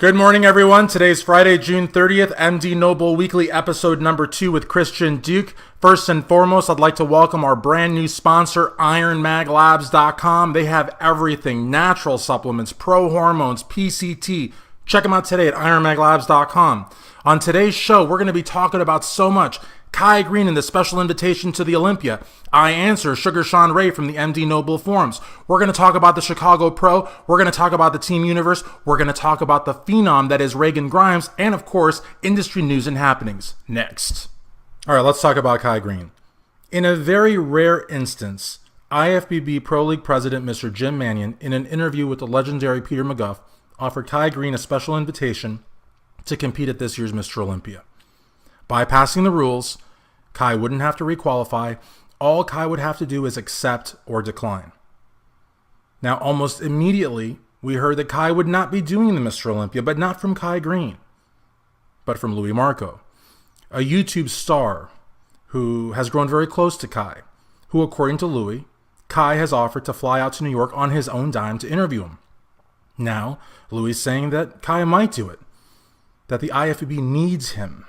Good morning, everyone. Today's Friday, June 30th, MD Noble Weekly episode number 2 with Christian Duke. First and foremost, I'd like to welcome our brand new sponsor, IronMagLabs.com. They have everything, natural supplements, pro hormones, PCT. Check them out today at IronMagLabs.com. On today's show, we're going to be talking about so much. Kai Greene and the special invitation to the Olympia. I answer Sugar Sean Ray from the MD Noble forums. We're going to talk about the Chicago Pro. We're going to talk about the Team Universe. We're going to talk about the phenom that is Reagan Grimes. And of course, industry news and happenings. Next. All right, let's talk about Kai Greene. In a very rare instance, IFBB Pro League President Mr. Jim Manion, in an interview with the legendary Peter McGuff, offered Kai Greene a special invitation to compete at this year's Mr. Olympia. Bypassing the rules, Kai wouldn't have to requalify. All Kai would have to do is accept or decline. Now, almost immediately, we heard that Kai would not be doing the Mr. Olympia, but not from Kai Greene, but from Louis Marco, a YouTube star who has grown very close to Kai, who, according to Louis, Kai has offered to fly out to New York on his own dime to interview him. Now, Louis is saying that Kai might do it, that the IFBB needs him,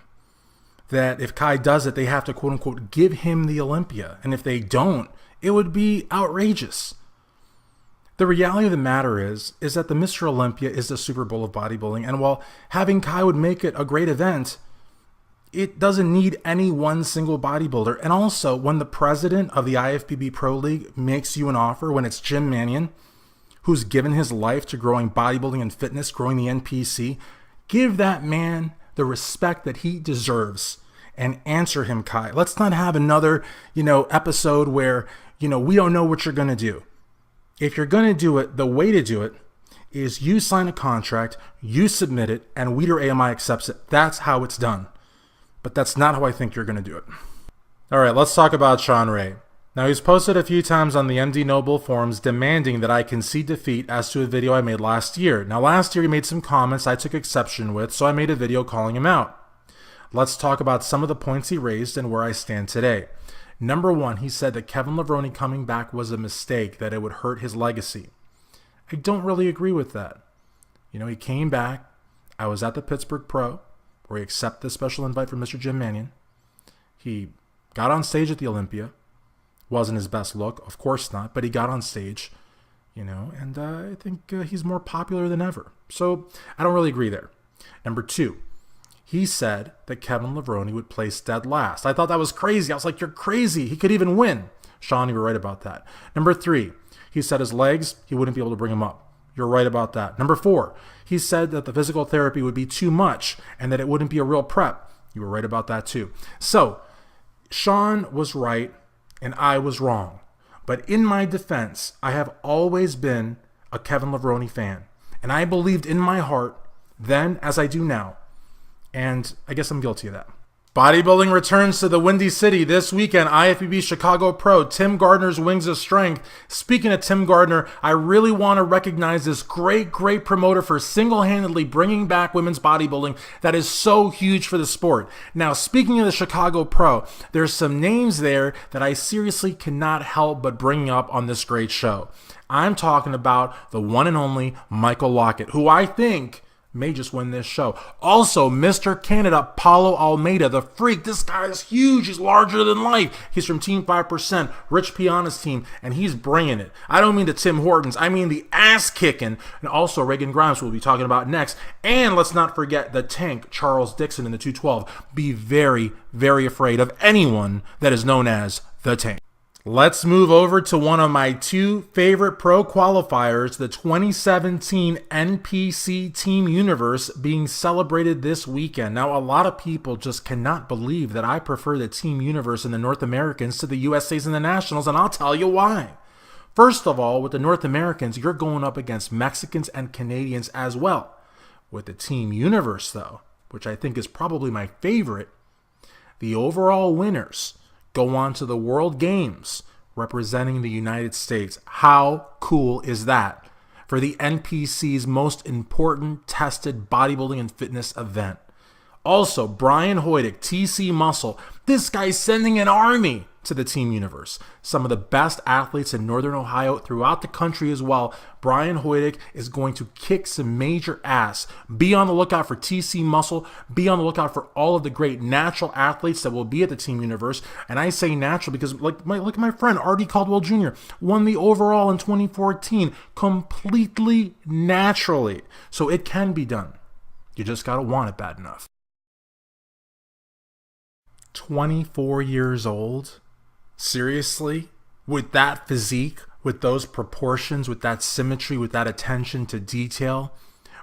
that if Kai does it, they have to, quote-unquote, give him the Olympia. And if they don't, it would be outrageous. The reality of the matter is that the Mr. Olympia is the Super Bowl of bodybuilding. And while having Kai would make it a great event, it doesn't need any one single bodybuilder. And also, when the president of the IFBB Pro League makes you an offer, when it's Jim Manion, who's given his life to growing bodybuilding and fitness, growing the NPC, give that man the respect that he deserves and answer him, Kai. Let's not have another, episode where, we don't know what you're going to do. If you're going to do it, the way to do it is you sign a contract, you submit it, and Weider AMI accepts it. That's how it's done. But that's not how I think you're going to do it. All right, let's talk about Sean Ray. Now, he's posted a few times on the MD Noble forums demanding that I concede defeat as to a video I made last year. Now, last year he made some comments I took exception with, so I made a video calling him out. Let's talk about some of the points he raised and where I stand today. Number one, he said that Kevin Levrone coming back was a mistake, that it would hurt his legacy. I don't really agree with that. He came back. I was at the Pittsburgh Pro, where he accepted the special invite from Mr. Jim Manion. He got on stage at the Olympia. Wasn't his best look, of course not, but he got on stage, and I think he's more popular than ever. So I don't really agree there. Number two, he said that Kevin Levrone would place dead last. I thought that was crazy. I was like, you're crazy. He could even win. Sean, you were right about that. Number three, he said his legs, he wouldn't be able to bring them up. You're right about that. Number four, he said that the physical therapy would be too much and that it wouldn't be a real prep. You were right about that too. So Sean was right and I was wrong. But in my defense, I have always been a Kevin Levrone fan. And I believed in my heart then as I do now. And I guess I'm guilty of that. Bodybuilding returns to the Windy City this weekend. IFBB Chicago Pro, Tim Gardner's Wings of Strength. Speaking of Tim Gardner, I really want to recognize this great promoter for single-handedly bringing back women's bodybuilding that is so huge for the sport. Now, speaking of the Chicago Pro, there's some names there that I seriously cannot help but bring up on this great show. I'm talking about the one and only Michael Lockett, who I think may just win this show. Also, Mr. Canada, Paulo Almeida, the freak. This guy is huge. He's larger than life. He's from Team 5%, Rich Piana's team, and he's bringing it. I don't mean the Tim Hortons. I mean the ass-kicking. And also Reagan Grimes, we'll be talking about next. And let's not forget the tank, Charles Dixon in the 212. Be very, very afraid of anyone that is known as the Tank. Let's move over to one of my two favorite pro qualifiers, the 2017 NPC Team Universe being celebrated this weekend. Now, a lot of people just cannot believe that I prefer the Team Universe and the North Americans to the USAs and the Nationals, and I'll tell you why. First of all, with the North Americans, you're going up against Mexicans and Canadians as well. With the Team Universe, though, which I think is probably my favorite, the overall winners go on to the World Games representing the United States. How cool is that for the NPC's most important tested bodybuilding and fitness event? Also, Brian Hoydick, TC Muscle. This guy's sending an army to the Team Universe. Some of the best athletes in Northern Ohio, throughout the country as well. Brian Hoydick is going to kick some major ass. Be on the lookout for TC Muscle. Be on the lookout for all of the great natural athletes that will be at the Team Universe. And I say natural because like my friend Artie Caldwell Jr. won the overall in 2014 completely naturally. So it can be done. You just got to want it bad enough. 24 years old? Seriously? With that physique, with those proportions, with that symmetry, with that attention to detail?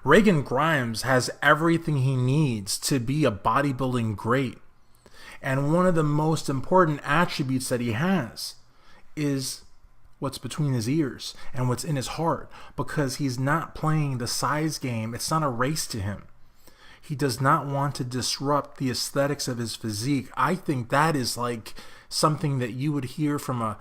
Reagan Grimes has everything he needs to be a bodybuilding great. And one of the most important attributes that he has is what's between his ears and what's in his heart, because he's not playing the size game. It's not a race to him. He does not want to disrupt the aesthetics of his physique. I think that is like something that you would hear from a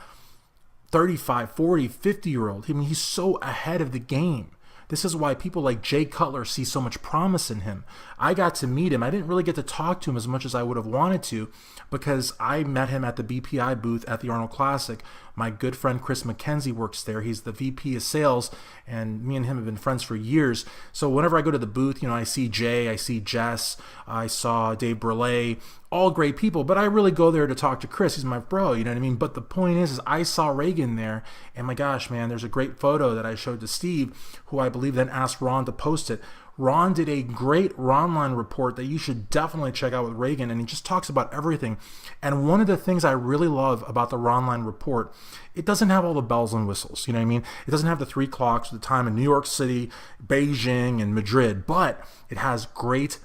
35, 40, 50-year-old. I mean, he's so ahead of the game. This is why people like Jay Cutler see so much promise in him. I got to meet him. I didn't really get to talk to him as much as I would have wanted to, because I met him at the BPI booth at the Arnold Classic. My good friend Chris McKenzie works there. He's the VP of sales, and me and him have been friends for years. So whenever I go to the booth, I see Jay, I see Jess, I saw Dave Burley, all great people, but I really go there to talk to Chris. He's my bro, you know what I mean? But the point is I saw Reagan there, and my gosh, man, there's a great photo that I showed to Steve, who I believe then asked Ron to post it. Ron did a great Ronline report that you should definitely check out with Reagan, and he just talks about everything. And one of the things I really love about the Ronline report, it doesn't have all the bells and whistles, you know what I mean? It doesn't have the 3 clocks, the time in New York City, Beijing, and Madrid, but it has great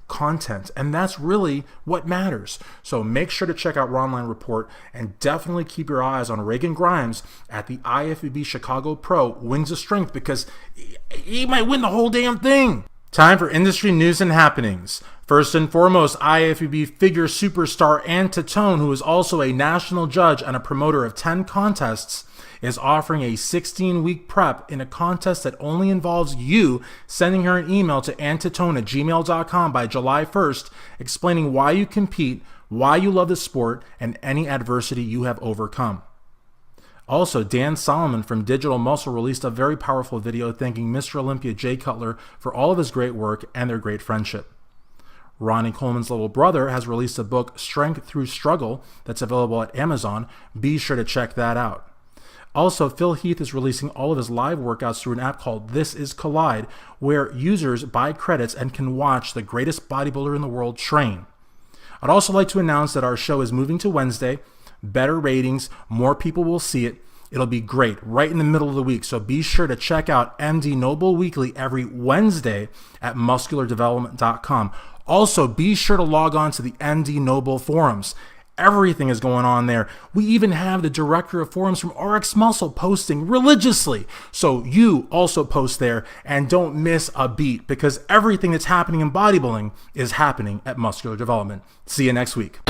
content, and that's really what matters. So make sure to check out Ronline Report, and definitely keep your eyes on Reagan Grimes at the IFBB Chicago Pro Wings of Strength, because he might win the whole damn thing. Time for industry news and happenings. First and foremost, IFBB figure superstar Ann Titone, who is also a national judge and a promoter of 10 contests, is offering a 16-week prep in a contest that only involves you sending her an email to antitone@gmail.com by July 1st, explaining why you compete, why you love the sport, and any adversity you have overcome. Also, Dan Solomon from Digital Muscle released a very powerful video thanking Mr. Olympia Jay Cutler for all of his great work and their great friendship. Ronnie Coleman's little brother has released a book, Strength Through Struggle, that's available at Amazon. Be sure to check that out. Also, Phil Heath is releasing all of his live workouts through an app called This Is Collide, where users buy credits and can watch the greatest bodybuilder in the world train. I'd also like to announce that our show is moving to Wednesday. Better ratings, more people will see it. It'll be great right in the middle of the week, so be sure to check out MD Noble Weekly every Wednesday at musculardevelopment.com. Also, be sure to log on to the MD Noble forums. Everything is going on there. We even have the director of forums from RX Muscle posting religiously. So you also post there, and don't miss a beat, because everything that's happening in bodybuilding is happening at Muscular Development. See you next week.